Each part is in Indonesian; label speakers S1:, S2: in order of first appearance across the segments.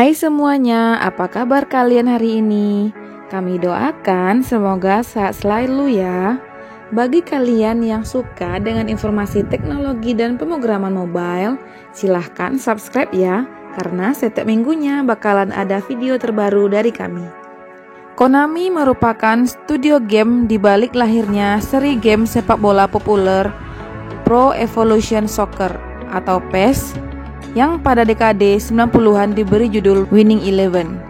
S1: Hai semuanya, apa kabar kalian hari ini? Kami doakan semoga sehat selalu ya. Bagi kalian yang suka dengan informasi teknologi dan pemrograman mobile, silahkan subscribe ya, karena setiap minggunya bakalan ada video terbaru dari kami. Konami merupakan studio game di balik lahirnya seri game sepak bola populer Pro Evolution Soccer atau PES yang pada dekade 90-an diberi judul Winning Eleven.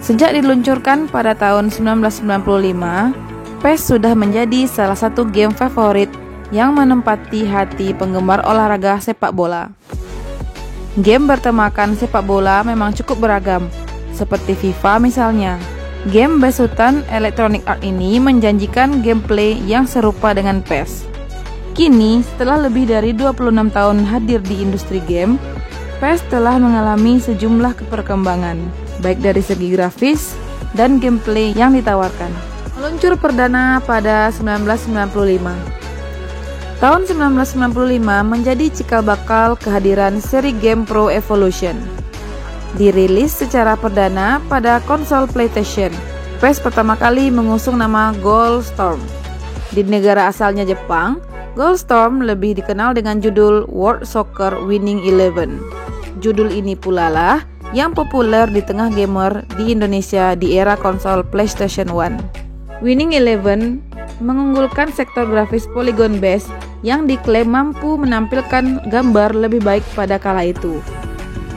S1: Sejak diluncurkan pada tahun 1995, PES sudah menjadi salah satu game favorit yang menempati hati penggemar olahraga sepak bola. Game bertemakan sepak bola memang cukup beragam, seperti FIFA misalnya. Game besutan Electronic Arts ini menjanjikan gameplay yang serupa dengan PES. Kini, setelah lebih dari 26 tahun hadir di industri game, PES telah mengalami sejumlah perkembangan, baik dari segi grafis dan gameplay yang ditawarkan. Meluncur perdana pada 1995. Tahun 1995 menjadi cikal bakal kehadiran seri game Pro Evolution. Dirilis secara perdana pada konsol PlayStation. PES pertama kali mengusung nama Goalstorm. Di negara asalnya Jepang, Goalstorm lebih dikenal dengan judul World Soccer Winning Eleven. Judul ini pula lah yang populer di tengah gamer di Indonesia di era konsol PlayStation 1. Winning Eleven mengunggulkan sektor grafis polygon based yang diklaim mampu menampilkan gambar lebih baik pada kala itu.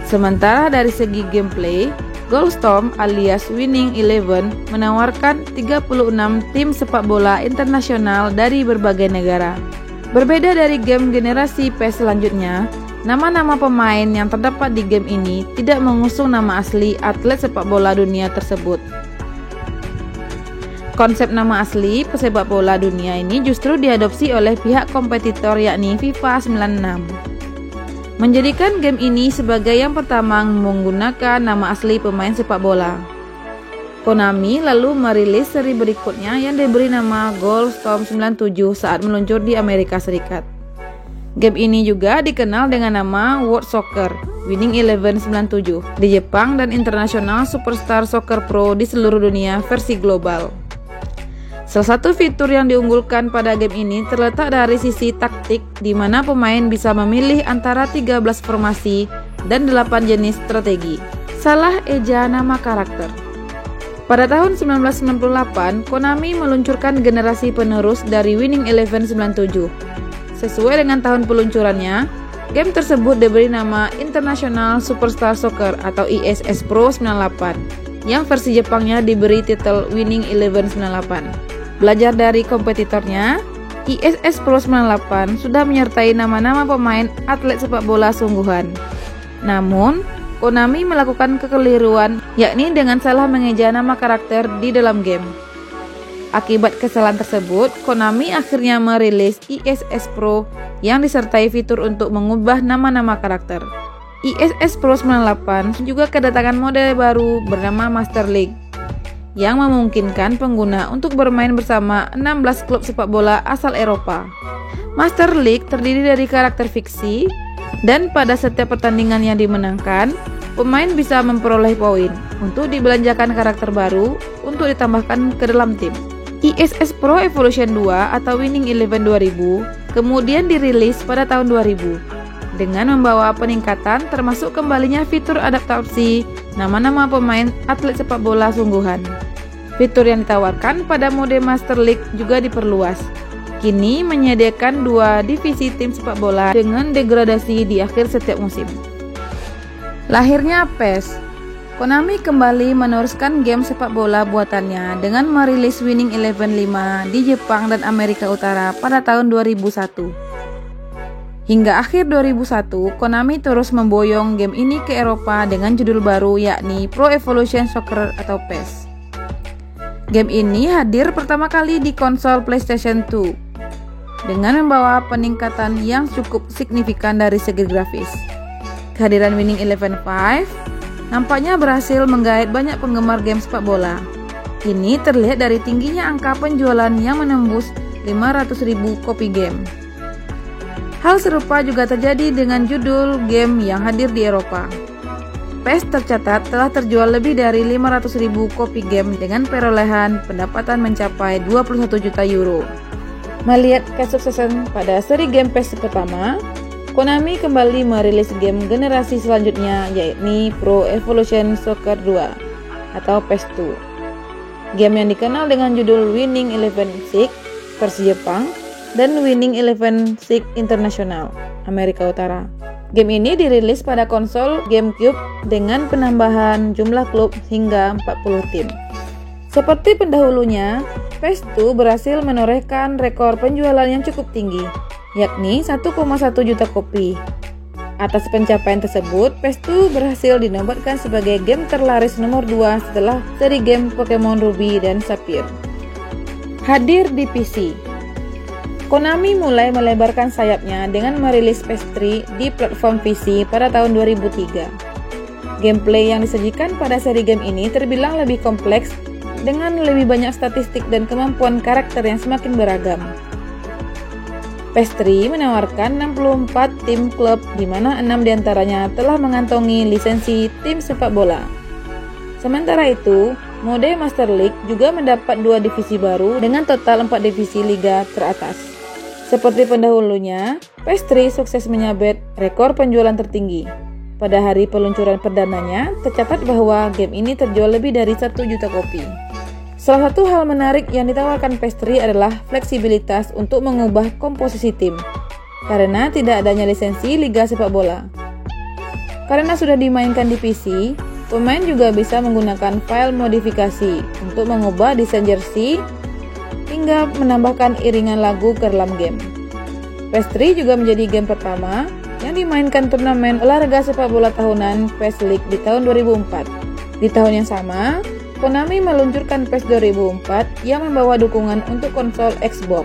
S1: Sementara dari segi gameplay, Goalstorm alias Winning Eleven menawarkan 36 tim sepak bola internasional dari berbagai negara. Berbeda dari game generasi PES selanjutnya, nama-nama pemain yang terdapat di game ini tidak mengusung nama asli atlet sepak bola dunia tersebut. Konsep nama asli pesepak bola dunia ini justru diadopsi oleh pihak kompetitor yakni FIFA 96. Menjadikan game ini sebagai yang pertama menggunakan nama asli pemain sepak bola. Konami lalu merilis seri berikutnya yang diberi nama Goalstorm 97 saat meluncur di Amerika Serikat. Game ini juga dikenal dengan nama World Soccer Winning Eleven 97 di Jepang dan International Superstar Soccer Pro di seluruh dunia versi global. Salah satu fitur yang diunggulkan pada game ini terletak dari sisi taktik, di mana pemain bisa memilih antara 13 formasi dan 8 jenis strategi. Salah eja nama karakter. Pada tahun 1998, Konami meluncurkan generasi penerus dari Winning Eleven 97. Sesuai dengan tahun peluncurannya, game tersebut diberi nama International Superstar Soccer atau ISS Pro 98, yang versi Jepangnya diberi titel Winning Eleven 98. Belajar dari kompetitornya, ISS Pro 98 sudah menyertai nama-nama pemain atlet sepak bola sungguhan. Namun, Konami melakukan kekeliruan, yakni dengan salah mengeja nama karakter di dalam game. Akibat kesalahan tersebut, Konami akhirnya merilis ISS Pro yang disertai fitur untuk mengubah nama-nama karakter. ISS Pro 98 juga kedatangan mode baru bernama Master League, yang memungkinkan pengguna untuk bermain bersama 16 klub sepak bola asal Eropa. Master League terdiri dari karakter fiksi, dan pada setiap pertandingan yang dimenangkan, pemain bisa memperoleh poin untuk dibelanjakan karakter baru untuk ditambahkan ke dalam tim. ISS Pro Evolution 2 atau Winning Eleven 2000 kemudian dirilis pada tahun 2000 dengan membawa peningkatan termasuk kembalinya fitur adaptasi nama-nama pemain atlet sepak bola sungguhan. Fitur yang ditawarkan pada mode Master League juga diperluas. Kini menyediakan 2 divisi tim sepak bola dengan degradasi di akhir setiap musim. Lahirnya PES. Konami kembali meneruskan game sepak bola buatannya dengan merilis Winning Eleven 5 di Jepang dan Amerika Utara pada tahun 2001. Hingga akhir 2001, Konami terus memboyong game ini ke Eropa dengan judul baru yakni Pro Evolution Soccer atau PES. Game ini hadir pertama kali di konsol PlayStation 2 dengan membawa peningkatan yang cukup signifikan dari segi grafis. Kehadiran Winning Eleven 5 nampaknya berhasil menggait banyak penggemar game sepak bola. Ini terlihat dari tingginya angka penjualan yang menembus 500.000 kopi game. Hal serupa juga terjadi dengan judul game yang hadir di Eropa. PES tercatat telah terjual lebih dari 500.000 kopi game dengan perolehan pendapatan mencapai 21 juta euro. Melihat kesuksesan pada seri game PES pertama, Konami kembali merilis game generasi selanjutnya, yakni Pro Evolution Soccer 2 atau PES 2. Game yang dikenal dengan judul Winning Eleven 6 versi Jepang dan Winning Eleven 6 International Amerika Utara. Game ini dirilis pada konsol GameCube dengan penambahan jumlah klub hingga 40 tim. Seperti pendahulunya, PES 2 berhasil menorehkan rekor penjualan yang cukup tinggi, yakni 1,1 juta kopi. Atas pencapaian tersebut, PES 2 berhasil dinobatkan sebagai game terlaris nomor 2 setelah seri game Pokemon Ruby dan Sapphire. Hadir di PC. Konami mulai melebarkan sayapnya dengan merilis PES 3 di platform PC pada tahun 2003. Gameplay yang disajikan pada seri game ini terbilang lebih kompleks dengan lebih banyak statistik dan kemampuan karakter yang semakin beragam. PES 3 menawarkan 64 tim klub di mana 6 diantaranya telah mengantongi lisensi tim sepak bola. Sementara itu, mode Master League juga mendapat 2 divisi baru dengan total 4 divisi liga teratas. Seperti pendahulunya, PES 3 sukses menyabet rekor penjualan tertinggi. Pada hari peluncuran perdananya, tercatat bahwa game ini terjual lebih dari 1 juta kopi. Salah satu hal menarik yang ditawarkan PES 3 adalah fleksibilitas untuk mengubah komposisi tim, karena tidak adanya lisensi liga sepak bola. Karena sudah dimainkan di PC, pemain juga bisa menggunakan file modifikasi untuk mengubah desain jersey hingga menambahkan iringan lagu ke dalam game. PES 3 juga menjadi game pertama yang dimainkan turnamen olahraga sepak bola tahunan PES League di tahun 2004. Di tahun yang sama, Konami meluncurkan PES 2004 yang membawa dukungan untuk konsol Xbox.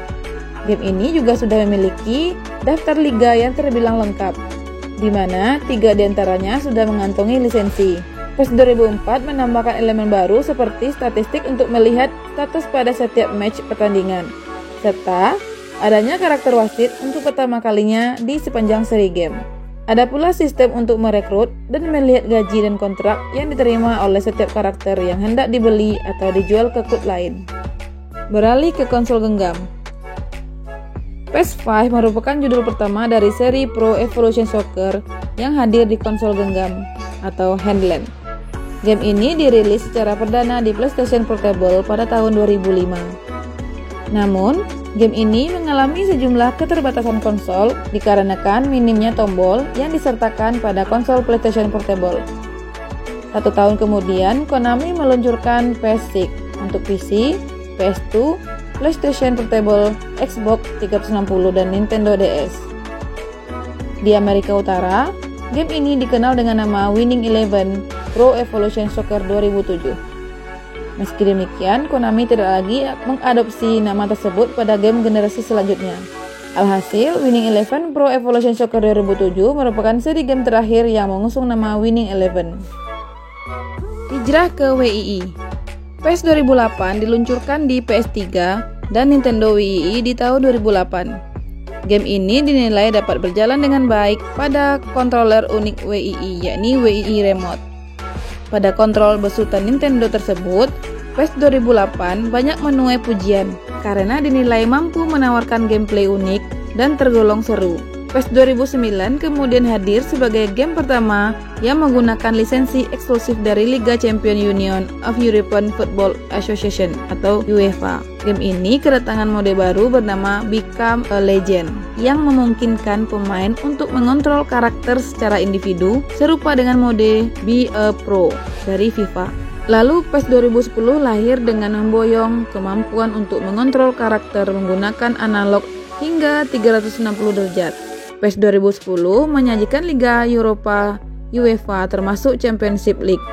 S1: Game ini juga sudah memiliki daftar liga yang terbilang lengkap, di mana 3 diantaranya sudah mengantongi lisensi. PES 2004 menambahkan elemen baru seperti statistik untuk melihat status pada setiap match pertandingan, serta adanya karakter wasit untuk pertama kalinya di sepanjang seri game. Ada pula sistem untuk merekrut dan melihat gaji dan kontrak yang diterima oleh setiap karakter yang hendak dibeli atau dijual ke klub lain. Beralih ke konsol genggam. PES 5 merupakan judul pertama dari seri Pro Evolution Soccer yang hadir di konsol genggam atau handheld. Game ini dirilis secara perdana di PlayStation Portable pada tahun 2005. Namun, game ini mengalami sejumlah keterbatasan konsol dikarenakan minimnya tombol yang disertakan pada konsol PlayStation Portable. 1 tahun kemudian, Konami meluncurkan PES 6 untuk PC, PS2, PlayStation Portable, Xbox 360, dan Nintendo DS. Di Amerika Utara, game ini dikenal dengan nama Winning Eleven Pro Evolution Soccer 2007. Meski demikian, Konami tidak lagi mengadopsi nama tersebut pada game generasi selanjutnya. Alhasil, Winning Eleven Pro Evolution Soccer 2007 merupakan seri game terakhir yang mengusung nama Winning Eleven. Hijrah ke WII. PES 2008 diluncurkan di PS3 dan Nintendo WII di tahun 2008. Game ini dinilai dapat berjalan dengan baik pada controller unik WII, yakni WII Remote. Pada kontrol besutan Nintendo tersebut, PES 2008 banyak menuai pujian karena dinilai mampu menawarkan gameplay unik dan tergolong seru. PES 2009 kemudian hadir sebagai game pertama yang menggunakan lisensi eksklusif dari Liga Champions Union of European Football Association atau UEFA. Game ini kedatangan mode baru bernama Become a Legend yang memungkinkan pemain untuk mengontrol karakter secara individu serupa dengan mode Be a Pro dari FIFA. Lalu PES 2010 lahir dengan memboyong kemampuan untuk mengontrol karakter menggunakan analog hingga 360 derajat. PES 2010 menyajikan Liga Eropa UEFA termasuk Championship League.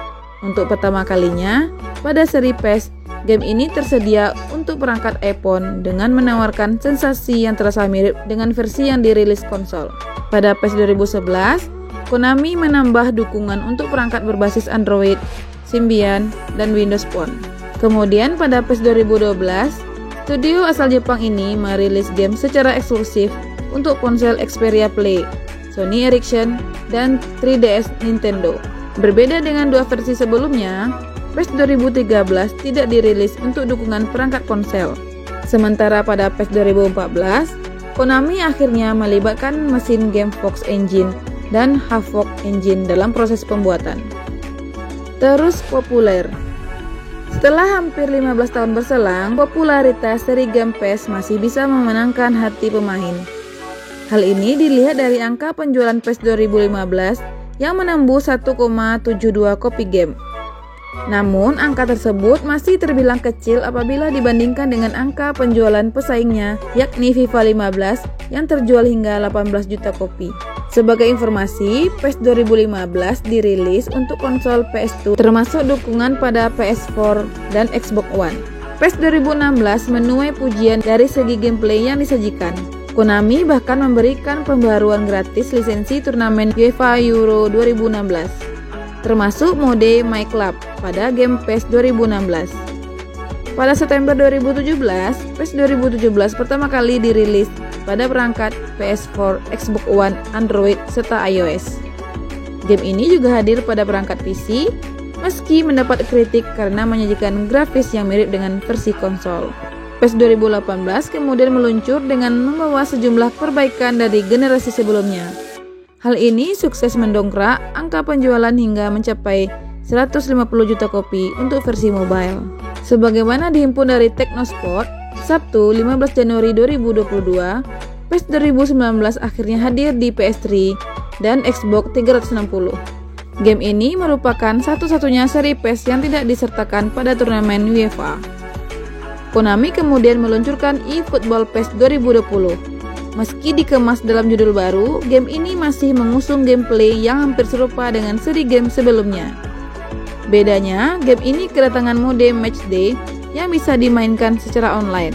S1: Untuk pertama kalinya, pada seri PES, game ini tersedia untuk perangkat iPhone dengan menawarkan sensasi yang terasa mirip dengan versi yang dirilis konsol. Pada PES 2011, Konami menambah dukungan untuk perangkat berbasis Android, Symbian, dan Windows Phone. Kemudian pada PES 2012, studio asal Jepang ini merilis game secara eksklusif untuk ponsel Xperia Play, Sony Ericsson, dan 3DS Nintendo. Berbeda dengan dua versi sebelumnya, PES 2013 tidak dirilis untuk dukungan perangkat ponsel. Sementara pada PES 2014, Konami akhirnya melibatkan mesin game Fox Engine dan Havok Engine dalam proses pembuatan. Terus populer. Setelah hampir 15 tahun berselang, popularitas seri game PES masih bisa memenangkan hati pemain. Hal ini dilihat dari angka penjualan PES 2015 yang menembus 1,72 kopi game. Namun, angka tersebut masih terbilang kecil apabila dibandingkan dengan angka penjualan pesaingnya, yakni FIFA 15 yang terjual hingga 18 juta kopi. Sebagai informasi, PES 2015 dirilis untuk konsol PS2 termasuk dukungan pada PS4 dan Xbox One. PES 2016 menuai pujian dari segi gameplay yang disajikan. Konami bahkan memberikan pembaruan gratis lisensi turnamen UEFA Euro 2016, termasuk mode My Club pada game PES 2016. Pada September 2017, PES 2017 pertama kali dirilis pada perangkat PS4, Xbox One, Android, serta iOS. Game ini juga hadir pada perangkat PC, meski mendapat kritik karena menyajikan grafis yang mirip dengan versi konsol. PES 2018 kemudian meluncur dengan membawa sejumlah perbaikan dari generasi sebelumnya. Hal ini sukses mendongkrak angka penjualan hingga mencapai 150 juta kopi untuk versi mobile. Sebagaimana dihimpun dari Technospot, Sabtu 15 Januari 2022, PES 2019 akhirnya hadir di PS3 dan Xbox 360. Game ini merupakan satu-satunya seri PES yang tidak disertakan pada turnamen UEFA. Konami kemudian meluncurkan eFootball PES 2020. Meski dikemas dalam judul baru, game ini masih mengusung gameplay yang hampir serupa dengan seri game sebelumnya. Bedanya, game ini kedatangan mode Matchday yang bisa dimainkan secara online.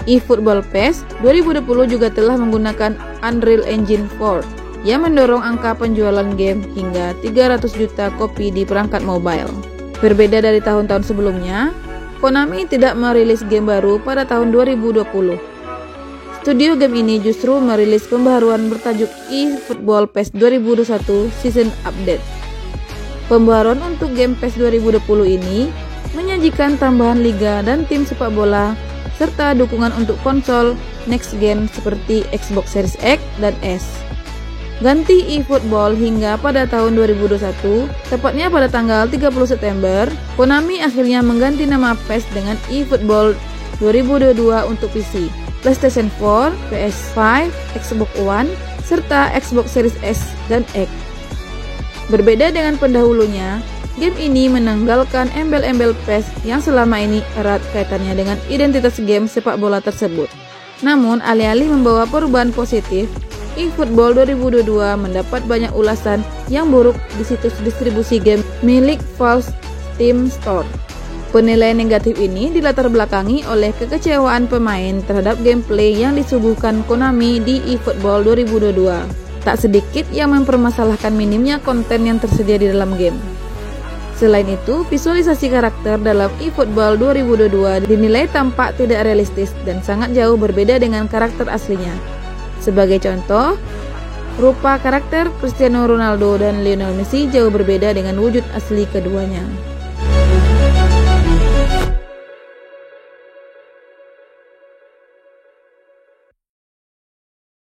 S1: eFootball PES 2020 juga telah menggunakan Unreal Engine 4 yang mendorong angka penjualan game hingga 300 juta kopi di perangkat mobile. Berbeda dari tahun-tahun sebelumnya, Konami tidak merilis game baru pada tahun 2020. Studio game ini justru merilis pembaharuan bertajuk eFootball PES 2021 Season Update. Pembaharuan untuk game PES 2020 ini menyajikan tambahan liga dan tim sepak bola, serta dukungan untuk konsol next gen seperti Xbox Series X dan S. Ganti eFootball hingga pada tahun 2021, tepatnya pada tanggal 30 September, Konami akhirnya mengganti nama PES dengan eFootball 2022 untuk PC, PlayStation 4, PS5, Xbox One, serta Xbox Series S dan X. Berbeda dengan pendahulunya, game ini menanggalkan embel-embel PES yang selama ini erat kaitannya dengan identitas game sepak bola tersebut. Namun, alih-alih membawa perubahan positif, eFootball 2022 mendapat banyak ulasan yang buruk di situs distribusi game milik Valve Steam Store. Penilaian negatif ini dilatar belakangi oleh kekecewaan pemain terhadap gameplay yang disuguhkan Konami di eFootball 2022. Tak sedikit yang mempermasalahkan minimnya konten yang tersedia di dalam game. Selain itu, visualisasi karakter dalam eFootball 2022 dinilai tampak tidak realistis dan sangat jauh berbeda dengan karakter aslinya. Sebagai contoh, rupa karakter Cristiano Ronaldo dan Lionel Messi jauh berbeda dengan wujud asli keduanya.